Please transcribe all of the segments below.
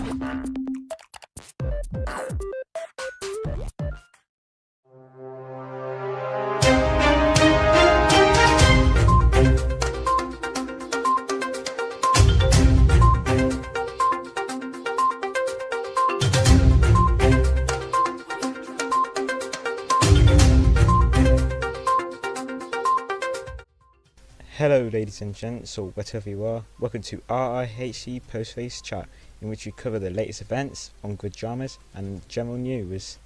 Hello ladies and gents, or whatever you are, welcome to RRHC Post Race Chat, in which we cover the latest events, on-grid dramas and general news.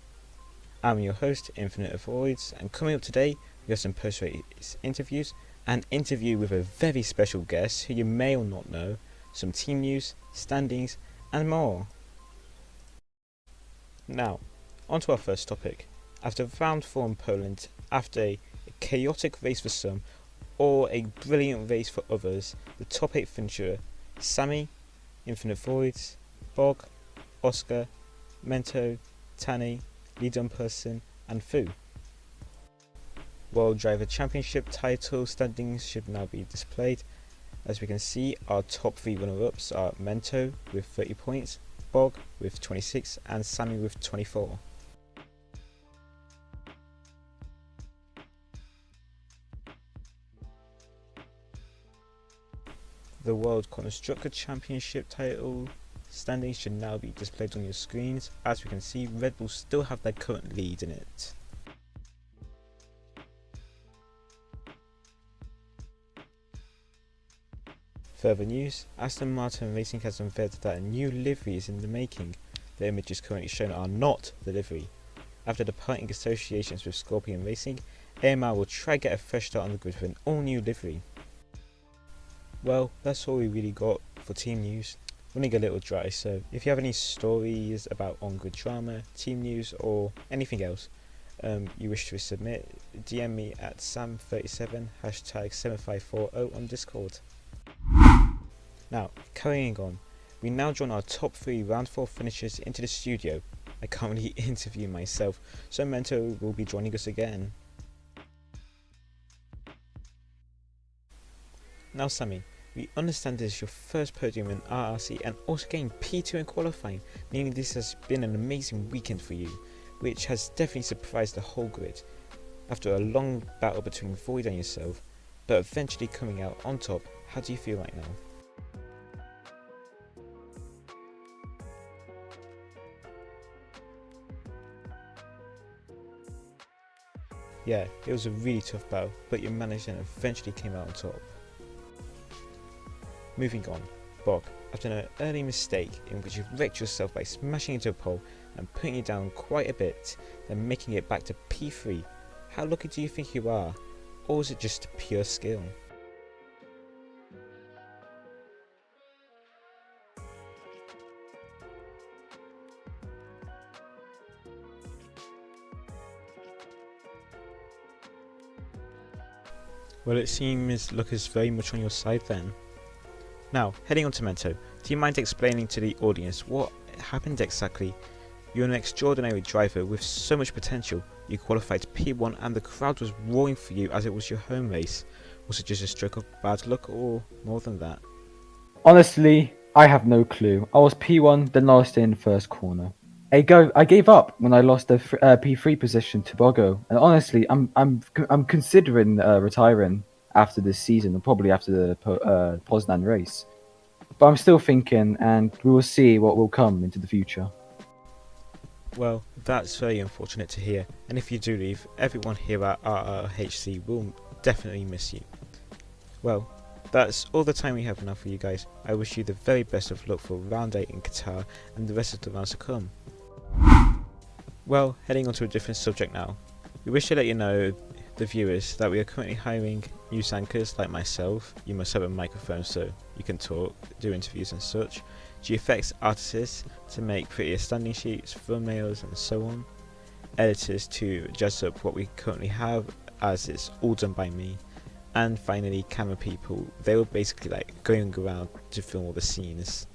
I'm your host, Infinite Avoids, and coming up today we have some post race interviews, an interview with a very special guest who you may or not know, some team news, standings and more. Now, on to our first topic. After round 4 in Poland, after a chaotic race for some, or a brilliant race for others, the top 8 finisher, Sammy, Infinite Voids, Bog, Oscar, Mento, Tani, Lead Person and Fu. World Driver Championship title standings should now be displayed. As we can see, our top 3 runner-ups are Mento with 30 points, Bog with 26 and Sammy with 24. The World Constructor Championship title standings should now be displayed on your screens. As we can see, Red Bull still have their current lead in it. Further news, Aston Martin Racing has unveiled that a new livery is in the making. The images currently shown are not the livery. After departing associations with Scorpion Racing, AMR will try to get a fresh start on the grid with an all new livery. Well, that's all we really got for team news. Running a little dry, so if you have any stories about on-grid drama, team news or anything else you wish to submit, DM me at Sam37 #7540 on Discord. Now, carrying on, we now join our top 3 round 4 finishers into the studio. I can't really interview myself, so Mento will be joining us again. Now Sammy, we understand this is your first podium in RRC and also getting P2 in qualifying, meaning this has been an amazing weekend for you, which has definitely surprised the whole grid. After a long battle between Void and yourself, but eventually coming out on top, how do you feel right now? Yeah, it was a really tough battle, but you managed and eventually came out on top. Moving on, Bog, after an early mistake in which you wrecked yourself by smashing into a pole and putting you down quite a bit, then making it back to P3, how lucky do you think you are, or is it just pure skill? Well, it seems luck is very much on your side then. Now, heading on to Mento, do you mind explaining to the audience what happened exactly? You're an extraordinary driver with so much potential. You qualified P1 and the crowd was roaring for you as it was your home race. Was it just a stroke of bad luck or more than that? Honestly, I have no clue. I was P1, then lost in first corner. I gave up when I lost the P3 position to Bogo, and honestly, I'm considering retiring after this season, or probably after the Poznan race. But I'm still thinking, and we will see what will come into the future. Well, that's very unfortunate to hear, and if you do leave, everyone here at RRHC will definitely miss you. Well, that's all the time we have now for you guys. I wish you the very best of luck for round 8 in Qatar and the rest of the rounds to come. Well, heading on to a different subject now. We wish to let you know, the viewers, that we are currently hiring news anchors like myself. You must have a microphone so you can talk, do interviews and such. GFX artists to make prettier standing sheets, thumbnails and so on. Editors to jazz up what we currently have, as it's all done by me. And finally, camera people. They were basically like going around to film all the scenes.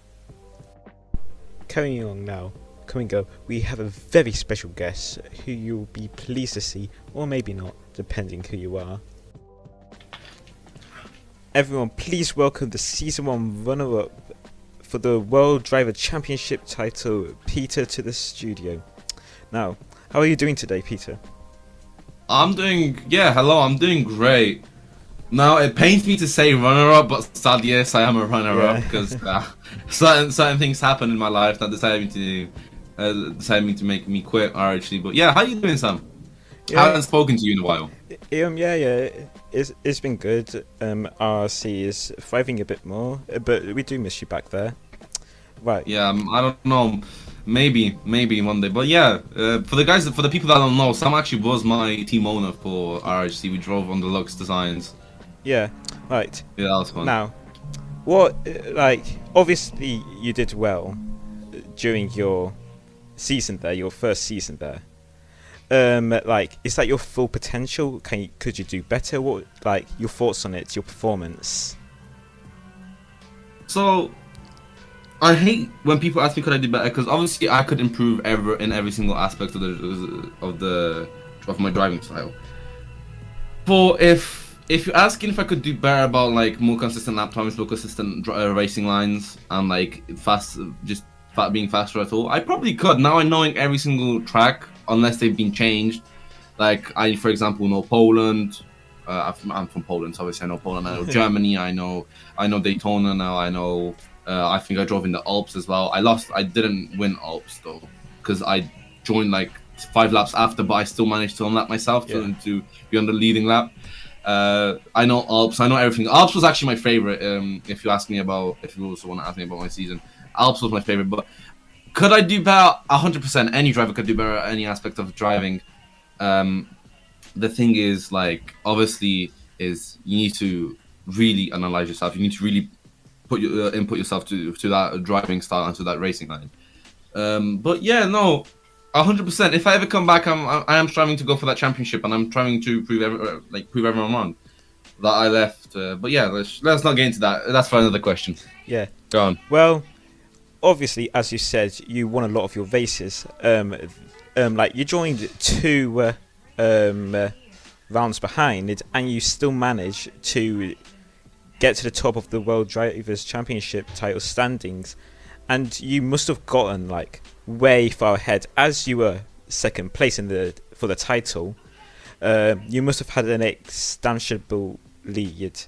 Carrying on now. Coming up, we have a very special guest who you'll be pleased to see, or maybe not, depending who you are. Everyone, please welcome the Season 1 runner-up for the World Driver Championship title, Peter, to the studio. Now, how are you doing today, Peter? I'm doing great. Now, it pains me to say runner-up, but sadly, yes, I am a runner-up because certain things happen in my life that decided me to make me quit RRHC. But yeah, how you doing, Sam? Yeah. I haven't spoken to you in a while. It's been good. RRC is thriving a bit more, but we do miss you back there. Right. Yeah, I don't know. Maybe one day. But yeah, for the people that don't know, Sam actually was my team owner for RRHC. We drove on the Lux designs. Yeah. Right. Yeah, that was fun. Now, obviously you did well during your season there, your first season there. Is that your full potential? Could you do better? What, your thoughts on it, your performance? So, I hate when people ask me could I do better, because obviously I could improve in every single aspect of my driving style. But if you're asking if I could do better about more consistent lap times, more consistent racing lines, and being faster at all, I probably could. Now I knowing every single track, unless they've been changed. I, for example, know Poland. I'm from Poland, so obviously I know Poland. I know Germany. I know Daytona now. I know. I think I drove in the Alps as well. I didn't win Alps though, because I joined 5 laps after, but I still managed to unlap myself to be on the leading lap. I know Alps. I know everything. Alps was actually my favorite. If you also want to ask me about my season, Alps was my favorite. But could I do better? 100%. Any driver could do better at any aspect of driving. The thing is, obviously, is you need to really analyze yourself. You need to really input yourself to that driving style and to that racing line. But yeah, no, 100%. If I ever come back, I am striving to go for that championship, and I'm trying to prove everyone wrong that I left. But yeah, let's not get into that. That's for another question. Yeah. Go on. Well, obviously, as you said, you won a lot of your races. You joined 2 rounds behind, and you still managed to get to the top of the World Drivers' Championship title standings, and you must have gotten way far ahead as you were second place for the title. You must have had an substantial lead,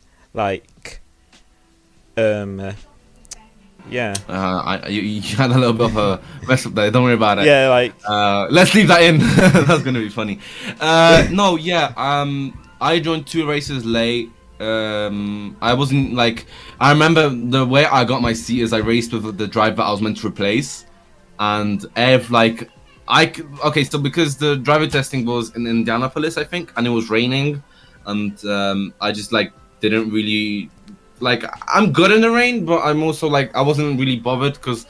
yeah. You had a little bit of a mess up there. Don't worry about it. Yeah, let's leave that in. That's gonna be funny. No, yeah. I joined 2 races late. I wasn't I remember the way I got my seat is I raced with the driver I was meant to replace, and so because the driver testing was in Indianapolis, I think, and it was raining, and I just didn't really I'm good in the rain, but I'm also I wasn't really bothered because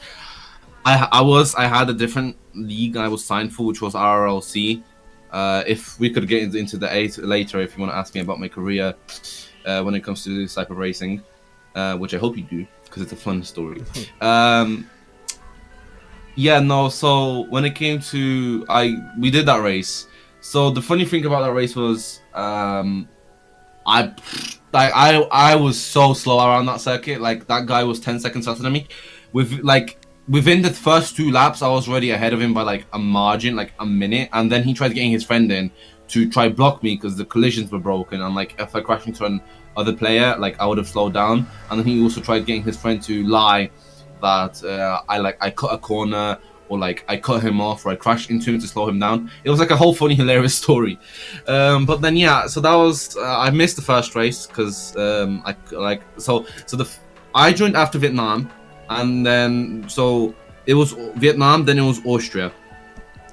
I had a different league I was signed for, which was RRLC. If we could get into the 8 later, if you want to ask me about my career when it comes to this type of racing, which I hope you do, because it's a fun story. Yeah, no, so when it came to we did that race. So the funny thing about that race was I was so slow around that circuit. That guy was 10 seconds faster than me. Within the first 2 laps, I was already ahead of him by a margin, a minute. And then he tried getting his friend in to try block me because the collisions were broken. And if I crashed into another player, I would have slowed down. And then he also tried getting his friend to lie that I cut a corner, or I cut him off, or I crashed into him to slow him down. It was a whole funny, hilarious story. But then yeah, so that was I missed the first race because I joined after Vietnam, and then so it was Vietnam, then it was Austria.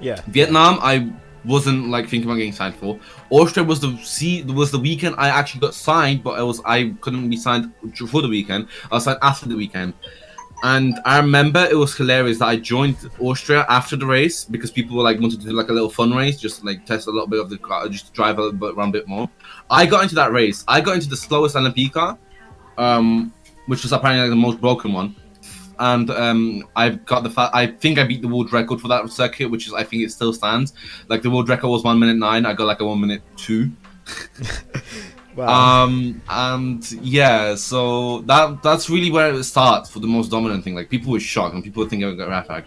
Yeah. Vietnam, I wasn't thinking about getting signed for. Austria was the weekend I actually got signed, but I couldn't be signed for the weekend. I was signed after the weekend. And I remember it was hilarious that I joined Austria after the race because people were wanted to do a little fun race, just test a little bit of the car, just drive a little bit around a bit more. I got into that race. I got into the slowest LMP car, which was apparently the most broken one. And I think I beat the world record for that circuit, which is, I think it still stands. The world record was 1:09. I got a 1:02. Wow. And yeah, so that's really where it starts for the most dominant thing. Like people were shocked and people were thinking I got rat pack.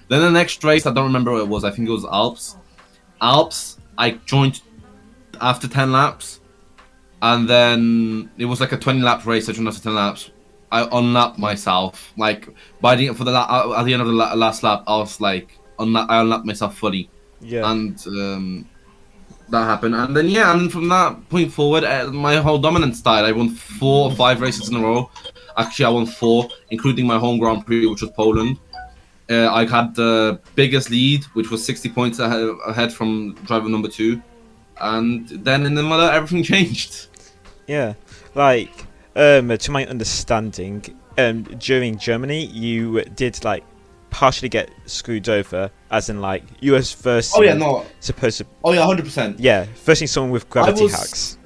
Then the next race, I don't remember what it was. I think it was Alps. Alps, I joined after 10 laps, and then it was like a 20 lap race. I joined after 10 laps. I unlapped myself. Like by the for the at the end of the last lap, I was like I unlapped myself fully, Yeah. and that happened. And then yeah, and from that point forward, my whole dominance started. I won 4 or 5 races in a row. Actually, I won 4, including my home Grand Prix, which was Poland. I had the biggest lead, which was 60 points ahead from driver number 2, and then in the middle, everything changed. Yeah. Like, to my understanding, during Germany, you did like partially get screwed over, as in like you was first. Oh yeah, no. Supposed to. Oh yeah, 100%. Yeah, first someone with gravity was- hacks.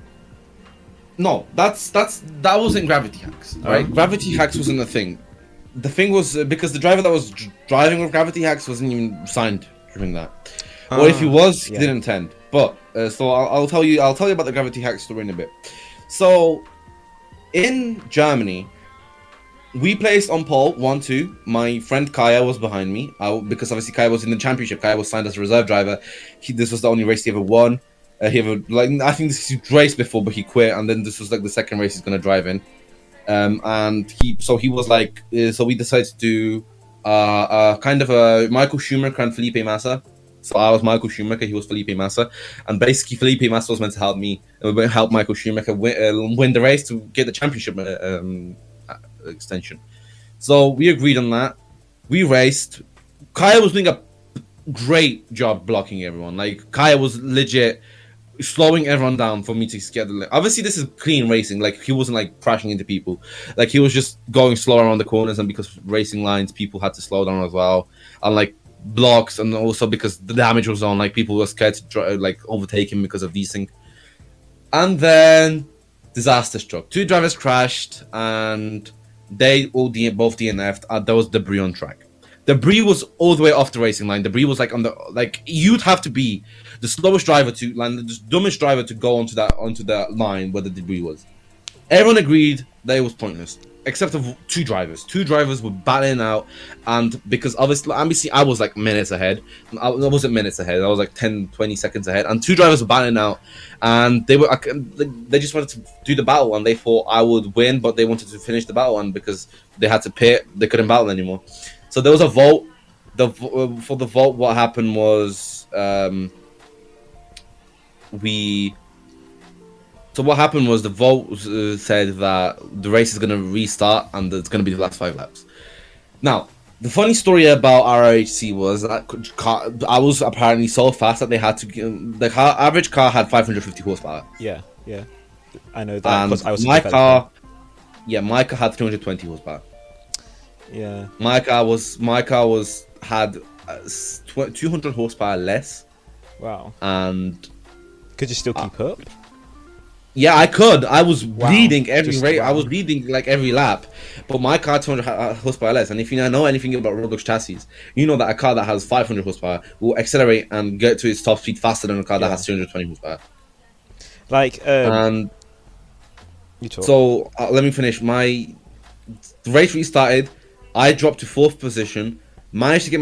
No, that wasn't gravity hacks, right? Gravity hacks wasn't a thing. The thing was because the driver that was driving with gravity hacks wasn't even signed during that, or if he was, he didn't attend. But so I'll tell you about the gravity hack story in a bit. So in Germany, we placed on pole 1-2. My friend Kaya was behind me because obviously Kaya was in the championship. Kaya was signed as a reserve driver. This was the only race he ever won. I think this is raced before, but he quit, and then this was like the second race he's gonna drive in. And he was like, so we decided to do kind of a Michael Schumacher and Felipe Massa. So I was Michael Schumacher, he was Felipe Massa, and basically Felipe Massa was meant to help Michael Schumacher win the race to get the championship extension. So we agreed on that. We raced. Kaya was doing a great job blocking everyone. Like Kaya was legit slowing everyone down for me to get the. Obviously, this is clean racing. Like he wasn't like crashing into people. Like he was just going slow around the corners, and because racing lines, people had to slow down as well. And like blocks, and also because the damage was on, like people were scared to like overtake him because of these things. And then disaster struck. 2 drivers crashed, and they both DNF'd. There was debris on track. Debris was all the way off the racing line. Debris was like on the you'd have to be the slowest driver to land, the dumbest driver to go onto that line where the debris was. Everyone agreed that it was pointless, except for 2 drivers. 2 drivers were battling out, and because obviously I was like minutes ahead. I wasn't minutes ahead. I was like 10, 20 seconds ahead, and 2 drivers were battling out, and they just wanted to do the battle, and they thought I would win, but they wanted to finish the battle, and because they had to pit, they couldn't battle anymore. So there was a vote. For the vote, what happened was So what happened was the vote said that the race is going to restart and it's going to be the last 5 laps. Now, the funny story about RRHC was that I was apparently so fast that they had to. The average car had 550 horsepower. Yeah, I know that because I was. My car had 320 horsepower. Yeah. My car had 200 horsepower less. Wow. And could you still keep up? Yeah, I could. I was leading every race. Wow. I was leading like every lap, but my car 200 horsepower less. And if you know anything about Roblox chassis, you know that a car that has 500 horsepower will accelerate and get to its top speed faster than a car that has 220 horsepower. Like, and you talk. So let me finish. The race restarted. I dropped to 4th position. Managed to get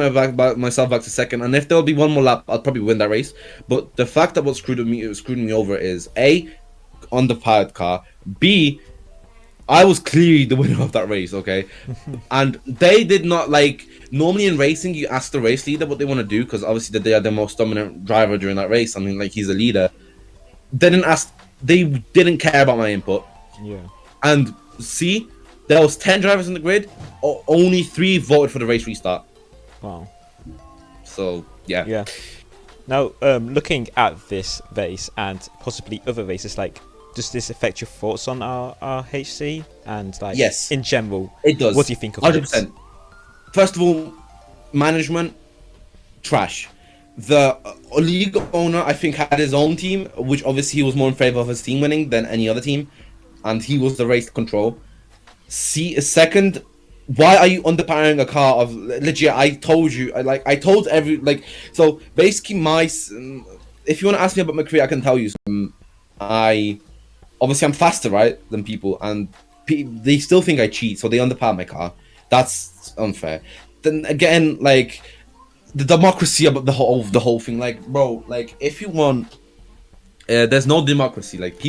myself back to 2nd, and if there'll be one more lap, I'll probably win that race. But the fact that what screwed me over is A, underpowered car. B, I was clearly the winner of that race, okay? And they did not like. Normally in racing, you ask the race leader what they want to do because obviously they are the most dominant driver during that race. I mean, like he's a leader. They didn't care about my input. Yeah. And see, there was 10 drivers in the grid. Only 3 voted for the race restart. Wow. So yeah. Yeah. Now, looking at this race and possibly other races, like, does this affect your thoughts on RRHC and like yes, in general? It does. What do you think of 100%. it? First of all, management trash. The league owner, I think, had his own team, which obviously he was more in favor of his team winning than any other team, and he was the race control. Second, why are you underpowering a car of legit? I told you, so basically if you want to ask me about my career, I can tell you. obviously I'm faster, right, than people, and they still think I cheat, so they underpower my car. That's unfair. Then again, like the democracy about the whole thing, like bro, like if you want. There's no democracy. Like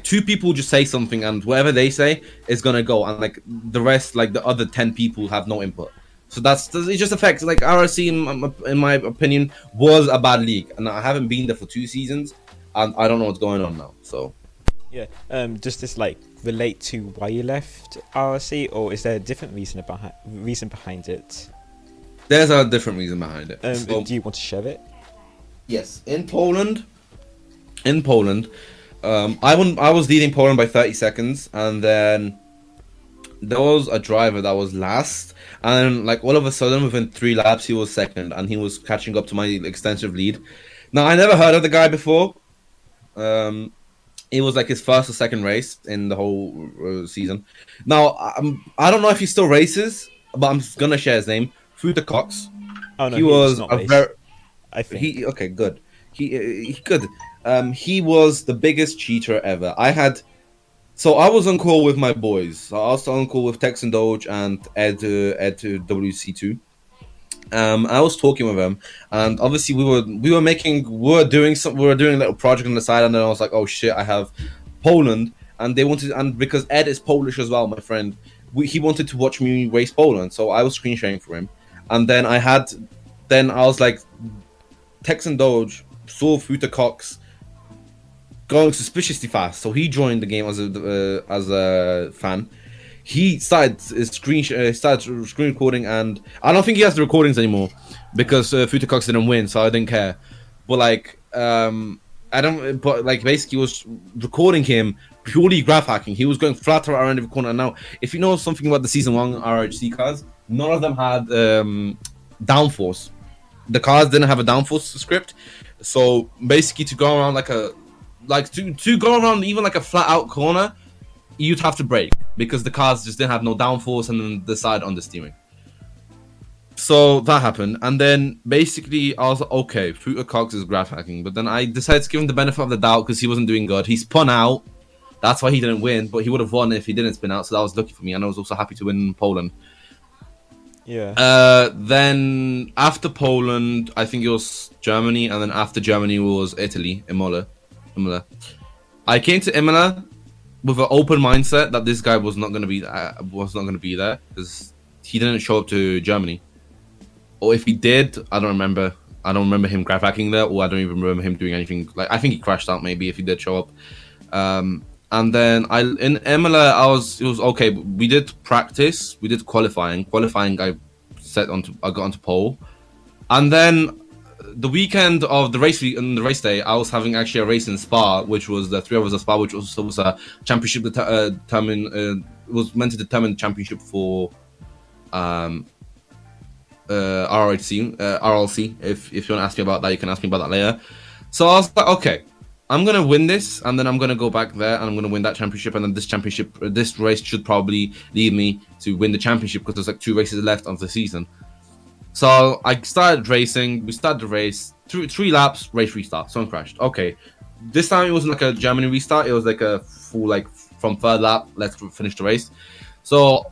two people just say something, and whatever they say is gonna go, and like the rest, like the other 10 people have no input. So it just affects like RRC in my opinion was a bad league, and I haven't been there for 2 seasons, and I don't know what's going on now. So Yeah. Does this like relate to why you left RRC, or is there a different reason behind it? there's a different reason behind it. Do you want to share it? Yes, in Poland, I was leading Poland by 30 seconds, and then there was a driver that was last, and like all of a sudden within 3 laps he was second, and he was catching up to my extensive lead. Now I never heard of the guy before. It was like his first or second race in the whole season. Now I don't know if he still races, but I'm gonna share his name. Futa Cox. Oh no, He was not a race, very I think. okay, good. He good. He was the biggest cheater ever. So I was on call with my boys. So I was on call with Tex and Doge and Ed to WC2. I was talking with him, and obviously we were doing a little project on the side, and then I was like, oh shit, I have Poland, and they wanted, and because Ed is Polish as well, my friend, he wanted to watch me race Poland, so I was screen sharing for him, and then I was like, Tex and Doge saw Futa Cox going suspiciously fast, so he joined the game as a fan. He started screen recording, and I don't think he has the recordings anymore because Futa Cox didn't win, so I didn't care. But like, basically, was recording him purely graph hacking. He was going flat around every corner. And now, if you know something about the season 1 RRHC cars, none of them had downforce. The cars didn't have a downforce script, so basically to go around to go around even like a flat out corner, you'd have to brake because the cars just didn't have no downforce and then the side understeering. So that happened, and then basically I was like, okay, Futa Cox is graph hacking, but then I decided to give him the benefit of the doubt because he wasn't doing good. He spun out, that's why he didn't win, but he would have won if he didn't spin out, so that was lucky for me, and I was also happy to win in Poland. Yeah. Then after Poland, I think it was Germany, and then after Germany was Italy, Imola. I came to Imola with an open mindset that this guy was not going to be there because he didn't show up to Germany, or if he did, I don't remember him graph hacking there, or I don't even remember him doing anything. Like, I think he crashed out maybe if he did show up. And then in Imola it was okay. We did practice, we did qualifying. I got onto pole, and then the weekend of the race on the race day, I was having actually a race in Spa, which was the 3 hours of Spa, which was a championship was meant to determine the championship for RRC. If you want to ask me about that, you can ask me about that later. So I was like, okay, I'm gonna win this, and then I'm gonna go back there, and I'm gonna win that championship, and then this race should probably lead me to win the championship because there's like 2 races left of the season. So I started racing. We started the race. 3 laps, race restart. Someone crashed. Okay, this time it wasn't like a Germany restart. It was like a full from 3rd lap. Let's finish the race. So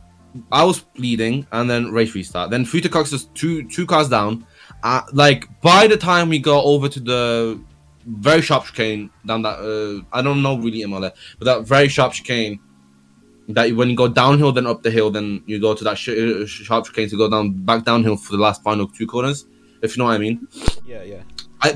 I was leading, and then race restart. Then Futa Cox is two cars down. By the time we go over to the very sharp chicane down that I don't know really Imola, but that very sharp chicane. That when you go downhill, then up the hill, then you go to that sharp chicane to go back downhill for the last final 2 corners, if you know what I mean. Yeah.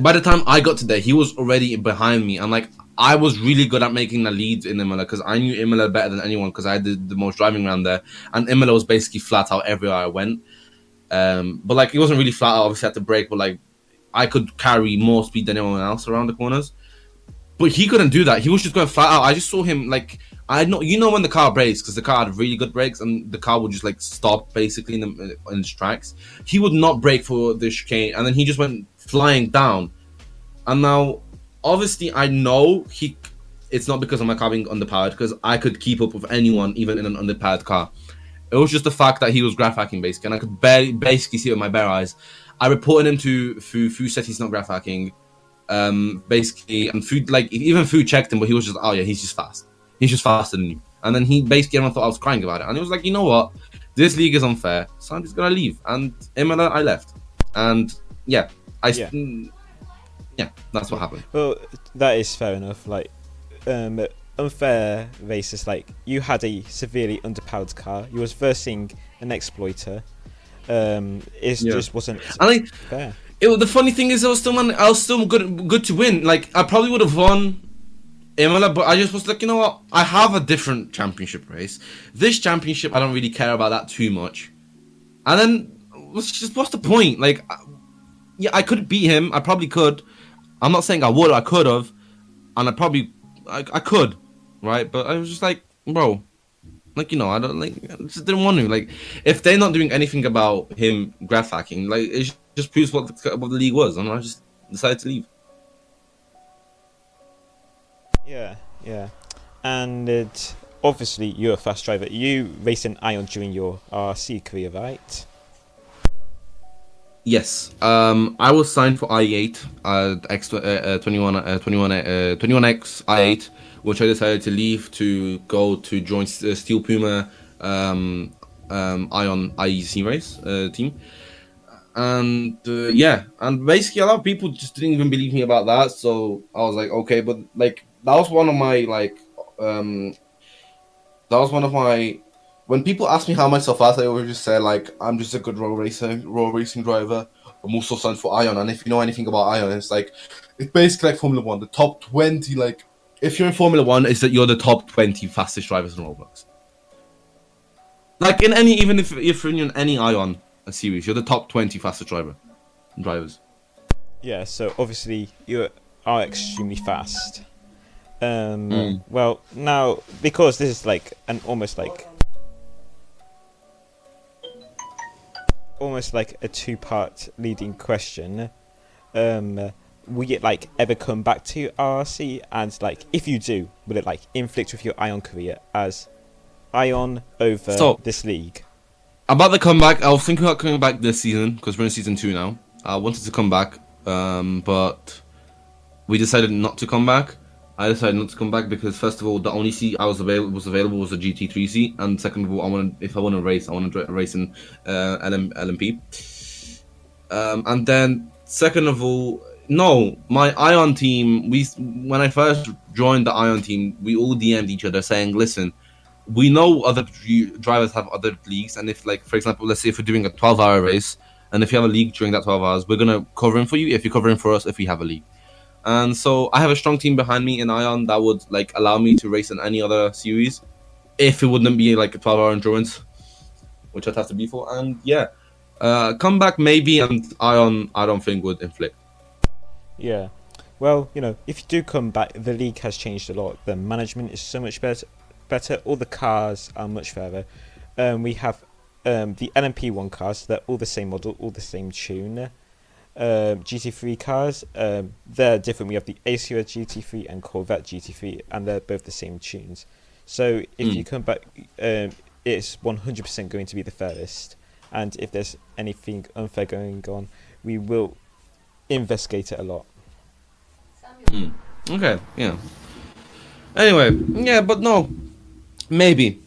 By the time I got to there, he was already behind me, and I was really good at making the leads in Imola because I knew Imola better than anyone because I did the most driving around there, and Imola was basically flat out everywhere I went. But it wasn't really flat out. Obviously, I had to brake, but I could carry more speed than anyone else around the corners. But he couldn't do that. He was just going flat out. I just saw him I know, when the car brakes, because the car had really good brakes, and the car would just stop basically in its tracks. He would not brake for the chicane, and then he just went flying down. And now, obviously, I know it's not because of my car being underpowered, because I could keep up with anyone, even in an underpowered car. It was just the fact that he was graph hacking basically, and I could basically see it with my bare eyes. I reported him to Fu said he's not graph hacking. Basically, and food checked him, but he was just, oh yeah, he's just fast. He's just faster than you. And then he basically, everyone thought I was crying about it, and he was like, you know what, this league is unfair, so I'm just gonna leave. And Imola, I left, and yeah, that's what happened. Well, that is fair enough. Like, unfair races. Like, you had a severely underpowered car. You was versing an exploiter. Just wasn't fair. The funny thing is, I was still good to win. Like, I probably would have won Imola, but I just was like, you know what? I have a different championship race. This championship, I don't really care about that too much. And then, what's the point? Like, yeah, I could beat him. I probably could. I'm not saying I would. I could have, and I could, right? But I was just like, bro, like, you know, I just didn't want to. Like, if they're not doing anything about him graph hacking, like, it just proves what the league was, and I just decided to leave. Yeah. And obviously, you're a fast driver. You raced an Ion during your RRC career, right? Yes. I was signed for i8, X21X i8, which I decided to leave to go to join Steel Puma Ion IEC race team. And and basically a lot of people just didn't even believe me about that, so I was like, okay, but like that was one of my when people ask me how am I so fast, I always just say like I'm just a good road racing driver. I'm also signed for Ion, and if you know anything about Ion, it's basically like Formula 1, the top 20. Like, if you're in Formula 1, it's that you're the top 20 fastest drivers in Roblox. Like even if you're in any Ion series, you're the top 20 fastest drivers. Yeah, so obviously you are extremely fast. Well, now, because this is like an almost like a two-part leading question, will it like ever come back to RRC? And like, if you do, will it like inflict with your Ion career as Ion over this league? About the comeback, I was thinking about coming back this season because we're in season 2 now. I wanted to come back, but we decided not to come back. I decided not to come back because, first of all, the only seat I was available was a GT3 seat, and second of all, if I want to race, I want to race in LMP. And then, second of all, no, my Ion team. When I first joined the Ion team, we all DM'd each other saying, "Listen, we know other drivers have other leagues, and if, like, for example, let's say if we're doing a 12-hour race, and if you have a league during that 12 hours, we're gonna cover in for you. If you cover in for us, if we have a league." And so I have a strong team behind me in Ion that would like allow me to race in any other series if it wouldn't be like a 12-hour endurance, which I'd have to be for. And comeback maybe, and Ion I don't think would inflict. Yeah, well, you know, if you do come back, the league has changed a lot. The management is so much better. All the cars are much fairer. We have the LMP1 cars. They're all the same model, all the same tune. GT3 cars, they're different. We have the Acura GT3 and Corvette GT3, and they're both the same tunes. So if you come back, it's 100% going to be the fairest. And if there's anything unfair going on, we will investigate it a lot. Okay, yeah. Anyway, yeah, but no, maybe.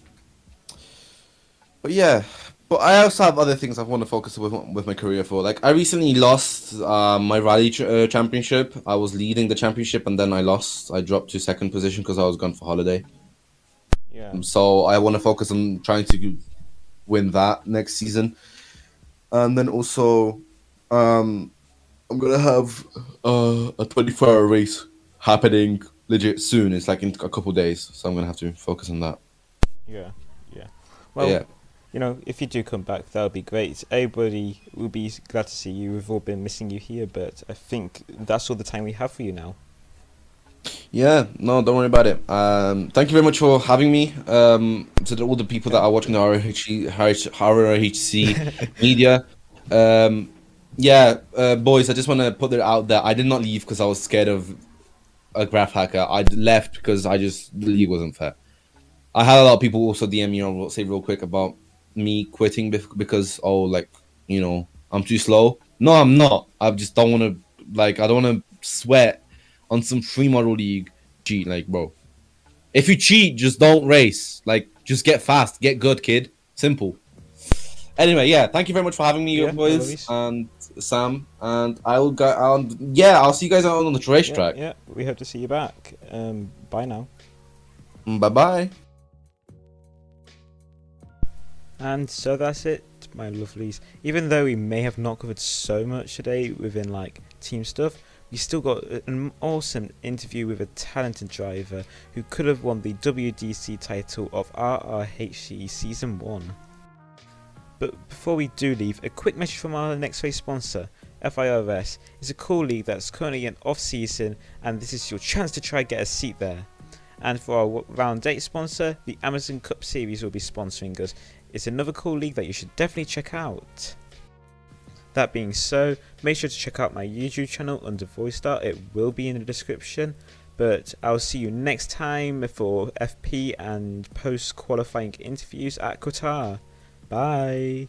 But yeah. But I also have other things I want to focus with my career for. Like, I recently lost my rally championship. I was leading the championship, and then I lost. I dropped to second position because I was gone for holiday. Yeah. So I want to focus on trying to win that next season. And then also, I'm going to have a 24-hour race happening legit soon. It's like in a couple of days. So I'm going to have to focus on that. Yeah. Well, yeah. You know, if you do come back, that'll be great. Everybody will be glad to see you. We've all been missing you here, but I think that's all the time we have for you now. Yeah, no, don't worry about it. Thank you very much for having me. To all the people that are watching the RRHC media. Boys, I just want to put it out there. I did not leave because I was scared of a graph hacker. I left because the league wasn't fair. I had a lot of people also DM me or say real quick about me quitting because I'm too slow. No, I'm not. I just don't want to I don't want to sweat on some free model league cheat. Like, bro, if you cheat, just don't race. Like, just get fast, get good, kid. Simple. Anyway, yeah, thank you very much for having me, Yeah, no boys, worries. and Sam, and I'll go. Yeah, I'll see you guys out on the racetrack. Yeah, we hope to see you back. Bye now. Bye bye. And so that's it, my lovelies. Even though we may have not covered so much today within like team stuff, we still got an awesome interview with a talented driver who could have won the WDC title of RRHC Season 1. But before we do leave, a quick message from our next race sponsor. FIRS is a cool league that's currently in off-season, and this is your chance to try get a seat there. And for our round 8 sponsor, the Amazon Cup Series will be sponsoring us. It's another cool league that you should definitely check out. That being so, make sure to check out my YouTube channel under VoiceStar, it will be in the description. But I'll see you next time for FP and post-qualifying interviews at Qatar. Bye!